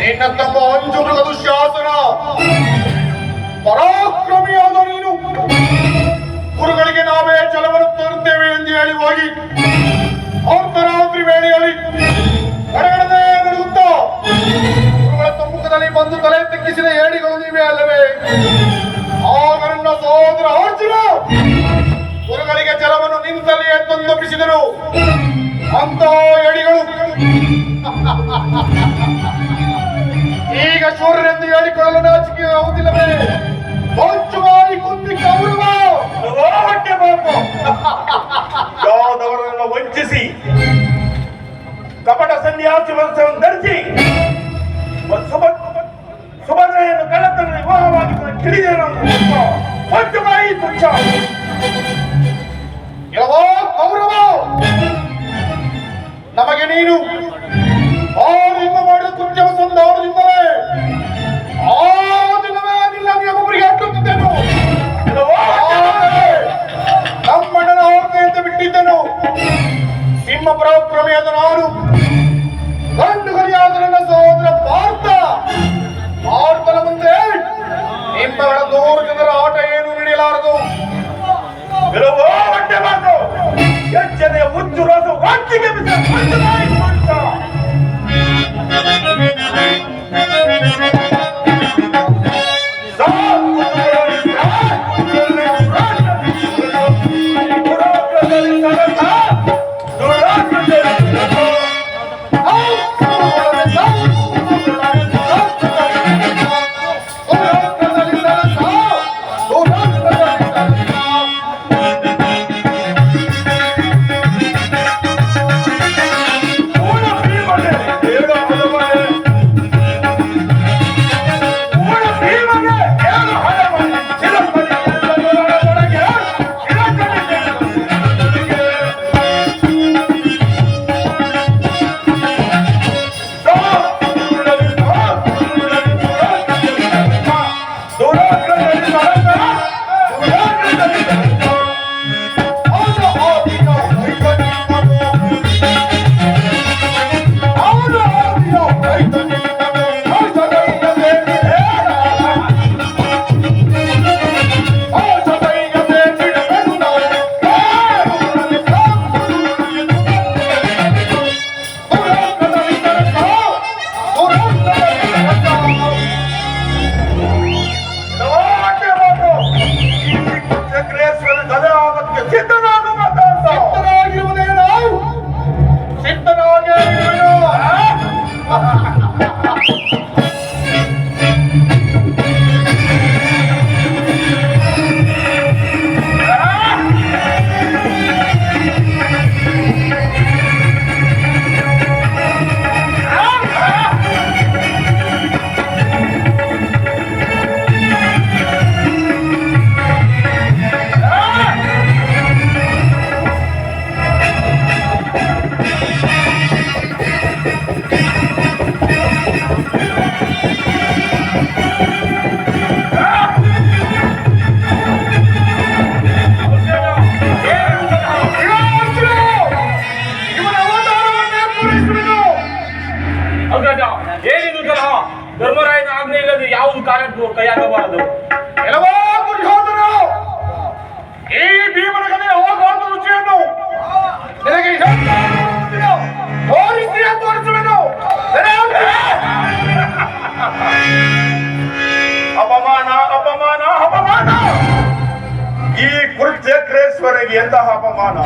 ನಿನ್ನ ತಮ್ಮ ಅಂಜು ಮೃಗ ದುಶ್ಯಾಸನ ಪರಾಕ್ರಮಿಯಾದ ನೀನು ಗುರುಗಳಿಗೆ ನಾವೇ ಜಲವನ್ನು ತರುತ್ತೇವೆ ಎಂದು ಹೇಳಿ ಹೋಗಿ ಅರ್ಧರಾತ್ರಿ ವೇಳೆಯಲ್ಲಿ ಹೊರಗಡೆ ನಡುಗುತ್ತಾ ಗುರುಗಳ ಸಮ್ಮುಖದಲ್ಲಿ ಬಂದು ತಲೆ ತಗ್ಗಿಸಿದ ಏಡಿಗಳು ನೀವೇ ಅಲ್ಲವೇ? ಆಗ ನನ್ನ ಸಹೋದರ ಅರ್ಜುನ ಗುರುಗಳಿಗೆ ಜಲವನ್ನು ನಿಂತಲ್ಲಿಯೇ ತಂದೊಪ್ಪಿಸಿದರು. ಅಂತಹ ಏಡಿಗಳು ಈಗ ಶೂರರೆಂದು ಹೇಳಿಕೊಳ್ಳಲು ನಾಚಿಕೆ ಆಗುವುದಿಲ್ಲವೇ? ಹೊಂಚು ಮಾಡಿ ಕುಂದಿ ಕೌರವ ಹೊಟ್ಟೆ ಬಾಪು ಯಾದವರನ್ನು ವಂಚಿಸಿ ಕಪಟ ಸನ್ಯಾಸಿ ವಂಶವನ್ನು ಧರಿಸಿ ಸುಭದ್ರೆಯನ್ನು ಕಳ್ಳತನ ವಿವಾಹವಾಗಿ ತಿಳಿದೇ ಹೊಂಚು ಬಾಯಿ ತುಚ್ಛ ಯಾವ ಕೌರವ ನಮಗೆ ನೀನು ಆರಿಂದ ಮಾಡಿದ ಕೃತ್ಯವ ಸಂಧಾನದಿಂದಲೇ ಆ ದಿನವೇ ನಿನ್ನ ನಿಯಮೊಬ್ಬರಿಗೆ ಅಟ್ಟುತ್ತಿದ್ದೆನು. ನಮ್ಮಣ್ಣನ ಆಜ್ಞೆಯಿಂದ ಬಿಟ್ಟಿದ್ದೆನು. ಸಿಂಹ ಪರಾಕ್ರಮಿಯಾದ ನಾನು ಗಂಡುಗಲಿಯಾದ ನನ್ನ ಸಹೋದರ ಪಾರ್ಥನ ಮುಂದೆ ನಿಮ್ಮಗಳ 100 ಜನರ ಆಟ ಏನು ನಡೆಯಲಾರದು. ಹೊಟ್ಟೆ ಮಾತು ಎಚ್ಚನೆಯ ಮುಚ್ಚು ರೋಸ ವಾಚಿಗೆ ಏನಿದು ಕಲಹ? ಧರ್ಮರಾಯನ ಆಜ್ಞೆ ಇಲ್ಲದೆ ಯಾವುದು ಕಾರ್ಯಕ್ಕೂ ಕೈಯಾಗಬಾರದು. ಕೆಲವೋ ದುರ್ಯೋಧನ, ಈ ಭೀಮನ ಕಲೆ ಹೋಗುವಂತ ರುಚಿಯನ್ನು ನಿನಗೆ ತೋರಿಸುವೆನು. ಅಪಮಾನ ಅಪಮಾನ ಅಪಮಾನ! ಈ ಕುರುಕ್ಷೇತ್ರೇಶ್ವರಿಗೆ ಎಂತಹ ಅಪಮಾನ!